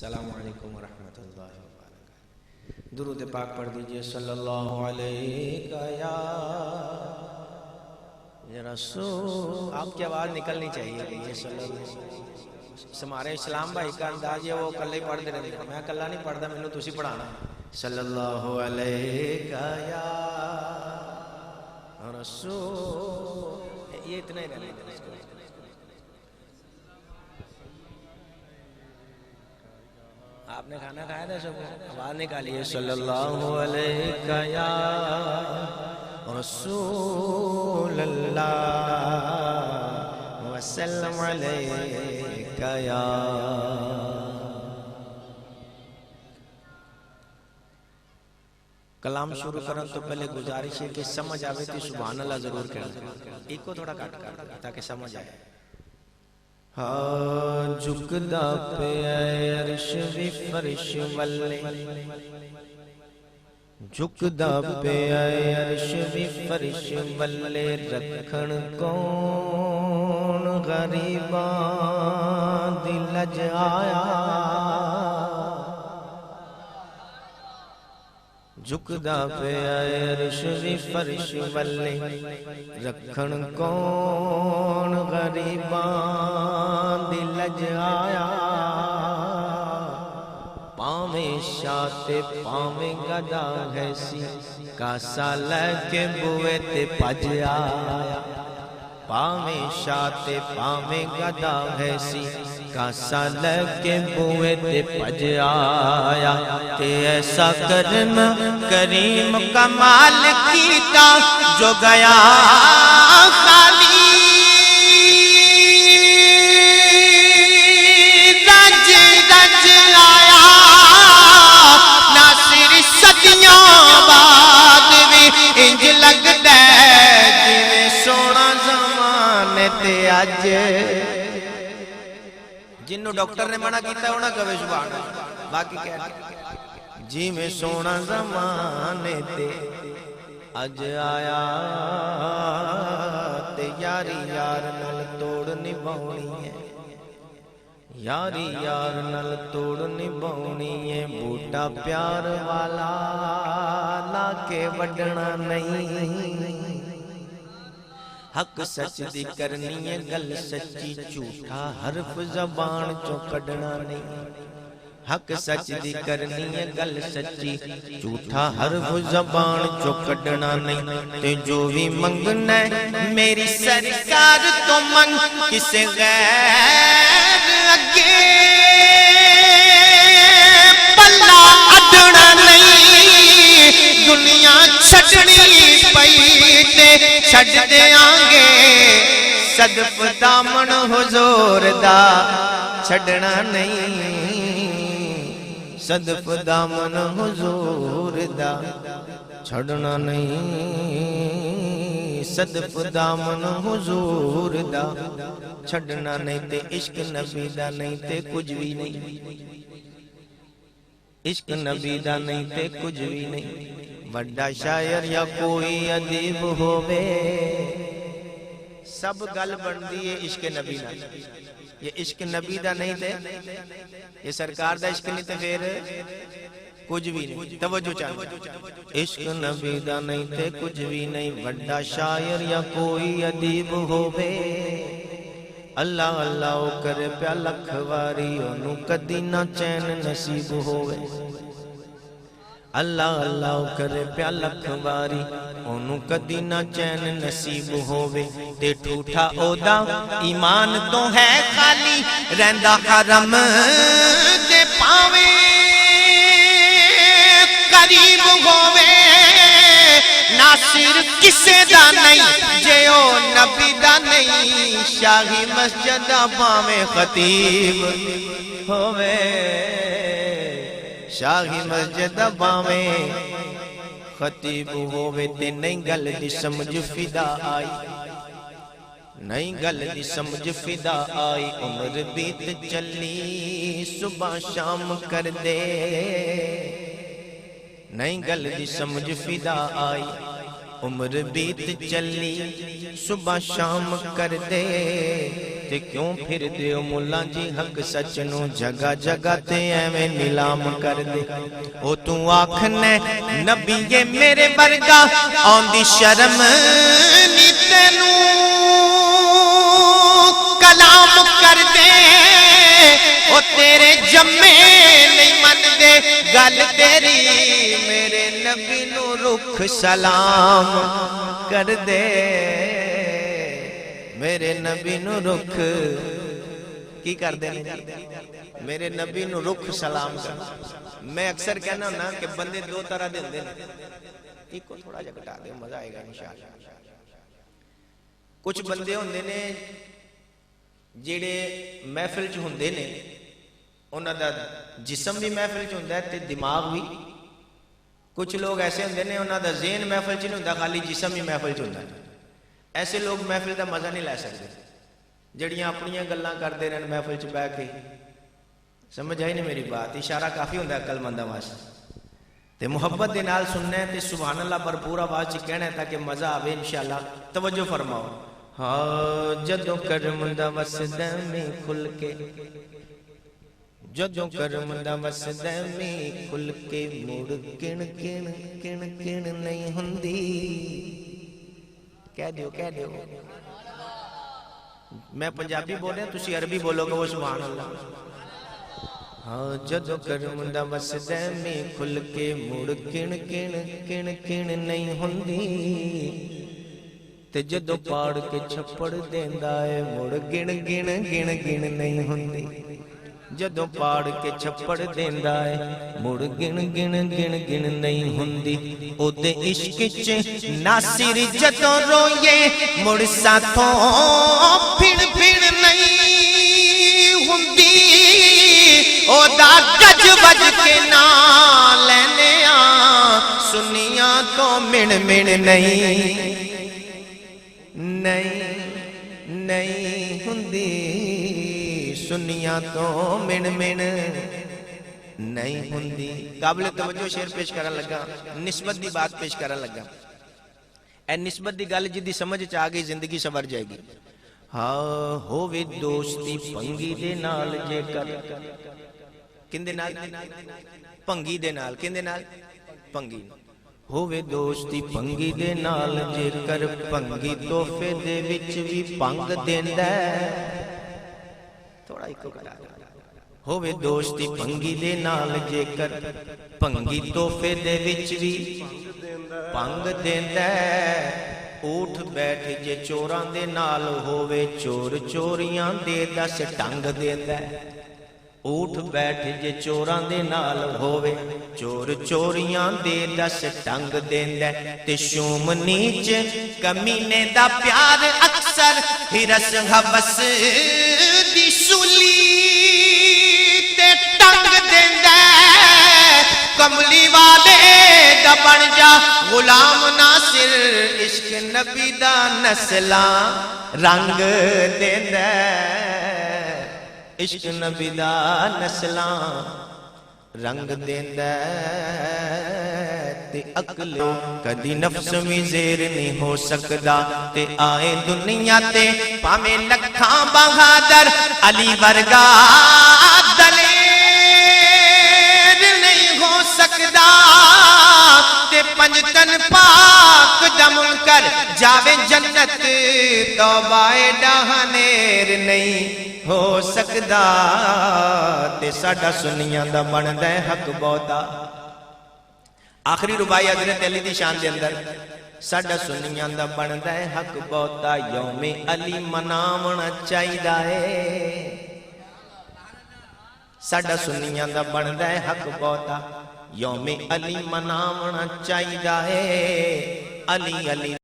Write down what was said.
السلام علیکم ورحمۃ اللہ وبرکاتہ۔ درود پاک پڑھ دیجئے صلی اللہ علیہ یا رسول۔ آپ کی آواز نکلنی چاہیے یہ صلی اللہ۔ ہمارے اسلام بھائی کا انداز ہے وہ کلے ہی پڑھ دے رہے ہیں، میں کلہ نہیں پڑھتا، میں نے تسی پڑھانا صلی اللہ علیہ یا رسول، یہ اتنا ہی رہنا ہے۔ آپ نے کھانا کھایا تھا سب کو؟ آواز نکالیے صلی اللہ علیہ یا رسول اللہ وسلم علیہ یا۔ کلام شروع کرن تو پہلے گزارش ہے کہ سمجھ آوے تھی سبحان اللہ ضرور کرنا، ایک کو تھوڑا کٹ کر تاکہ سمجھ آئے۔ ہاں جھکدا پہ عرش بھی فرش والے، جھکدا پہ عرش بھی فرش والے، رکھن کون غریباں دی لج آیا۔ جھکدا پہ عرش بھی فرش والے، رکھن کون غریباں دی لج آیا۔ پاویں شاہ تے پاویں گدا ہے سی، کاسا لے کے بوئے تے پج آیا۔ پاویں شاہ تے پاویں گدا ہے سی، کاسا لے کے بوئے تے پج آیا۔ تے ایسا کرنا کریم کمال کیتا جو گیا خالی، رج رج آیا ناصر صدیاں بعد بھی انج لگدا جویں سونا زمانے تے اج۔ جنہوں ڈاکٹر نے منع کیتا ہے انہاں کہے سبحان اللہ، باقی کہہ جی میں سونا زمانے تے اج آیا۔ تے یاری یار نال توڑ نبھاونی ہے، یاری یار نال توڑ نبھاونی ہے۔ بوٹا پیار والا لا کے وڈنا نہیں، حق سچ دی کرنی ہے گل سچی، جھوٹا حرف زبان چوں کڈنا نہیں۔ حق سچ دی کرنی ہے گل سچی، جھوٹا حرف زبان چوں کڈنا نہیں۔ تے جو بھی منگنا ہے میری سرکار تو منگ، کسے غیر اگے پلا اڈنا نہیں۔ دنیا چھڑنی پئی تے چھڑ دیاں گے، صدف دامن حضور دا چھڑنا نہیں۔ صدف دامن حضور دا چھڑنا نہیں، صدف دامن حضور دا چھڑنا نہیں۔ تے عشق نبی دا نہیں تے کچھ بھی نہیں، عشق نبی دا نہیں تے کچھ بھی نہیں۔ بڑا شاعر یا کوئی ادیب ہووے، سب گل بندی ہے عشق نبی دا۔ یہ عشق نبی دا نہیں تے یہ سرکار دا عشق نہیں تے پھر کچھ بھی نہیں۔ توجہ چاہیے، عشق نبی دا نہیں تے کچھ بھی نہیں۔ بڑا شاعر یا کوئی ادیب ہووے، اللہ اللہ کرے پیا لکھ واری، انہوں کدی نہ چین نصیب ہووے۔ اللہ اللہ کرے پیا لکھ واری، انہوں کدی نہ چین نصیب ہووے۔ تے ٹھوٹا او دا ایمان تو ہے خالی، رہندا حرم دے پاویں قریب ہووے۔ ناصر کسے دا نہیں جے او نبی دا نہیں، شاہی مسجد دا پاویں خطیب ہووے، شاہی مسجد دا پاویں خطیب ہووے۔ تے نہیں گل دی سمجھ فدا آئی، نہیں گل دی سمجھ فدا آئی۔ عمر بیت چلی صبح شام کر دے، نہیں گل دی سمجھ فدا آئی۔ عمر بیت چلی صبح شام کر دے، تے کیوں پھر دیو مولا جی حق سچ نو جگہ جگہ تے ایویں نیلام کر دے او تو آکھنے نبی یہ میرے ورگا آندی شرم نی تینوں کلام کر دے او تیرے جمے نہیں من دے گل تیری میرے نبی نو رخ سلام کر دے میرے نبی نو رخ کی کر دے میرے نبی نو رخ سلام کر میں اکثر کہنا ہونا کہ بندے دو طرح دے ہوندے نے ایک کو تھوڑا جا گھٹا دے مزہ آئے گا انشاءاللہ کچھ بندے ہوندے نے جیڑے محفل چ ہوندے نے انہاں دا جسم بھی محفل چ ہوندا ہے تے دماغ بھی کچھ لوگ ایسے ہوندے نے انہاں دا ذہن محفل چ نہیں ہوندا خالی جسم ہی محفل چ ہوندا ہے ایسے لوگ محفل دا مزہ نہیں لے سکتے جڑیاں اپنیاں گلاں کردے رہن محفل چ بیٹھ کے سمجھ آئی نہیں میری بات اشارہ کافی ہوندا ہے عقل منداں واسطے تے محبت دے نال سننا ہے تے سبحان اللہ بھرپور آواز چ کہنا ہے تاکہ مزہ آوے انشاءاللہ توجہ فرماؤ ہاں جدوں کرم دا وسدا میں کھل کے جدوں کرم دا وسدا میں کھل کے مڑ کن کن کن کن نہیں ہوندی کہہ دیو میں پنجابی بول رہا ہوں تسی عربی بولو گے وہ سبحان اللہ ہاں جدوں کرم دا وسدا میں کھل کے مڑ کن کن کن کن نہیں ہوندی تے جدوں پاڑ کے چھپڑ دیندا ہے مڑ گن گن گن گن نہیں ہوندی جدوں پاڑ کے چھپڑ دیندا ہے مڑ گن گن گن گن نہیں ہوندی او دے عشق چ ناصر جدوں روئے مڑ ساتھوں پھڑ پھڑ نہیں ہوندی او دا گج وج کے نا لینے آ سنیاں تو مڑ مڑ نہیں ہوندی سنیاں تو مڑ مڑ نہیں ہوندی قابل توجہ شعر پیش کرن لگا نسبت دی بات پیش کرن لگا اے نسبت دی گل جدی سمجھ چ آ گئی زندگی سنور جائے گی ہاں ہووے دوستی پنگی دے نال جے کر کندے نال پنگی دے نال کندے نال پنگی ہووے دوستی پنگی دے نال جے کر پنگی تحفے دے وچ وی پنگ دیندا تھوڑا ایک کرا ہووے دوستی پنگی دے نال جے کر پنگی تحفے دے وچ وی پنگ دیندا اٹھ بیٹھ جے چوراں دے نال ہووے چور چوریاں دے دس ٹنگ دیندا اٹھ بیٹھ جے چوراں دے نال ہووے چور چوریاں دے دس ٹنگ دیندا تے شوم نیچ کمینے دا پیار اکثر ہرس حبس دی سولی تے ٹنگ دیندا کملی والے دا بن جا غلام ناصر عشق نبی دا نسلاں رنگ دیندا عشق نبی دا نسلاں رنگ دیندا تے عقل کدی نفس میں زیر نہیں ہو سکدا تے آئے دنیا تے پاویں لکھاں بہادر علی ورگا دلیر نہیں ہو سکدا تے پنجتن پاک دا منکر جاوے جنت توبہ ڈہانیر نہیں ہو سکدا تے ساڈا سنیاں دا بندا ہے حق بہتا آخری ربائی حضرت علی دی شان دے اندر ساڈا سنیاں دا بندا ہے حق بہتا یوم علی مناونا چاہیدا ہے ساڈا سنیاں دا بندا ہے حق بہتا یوم علی مناونا چاہیدا ہے علی علی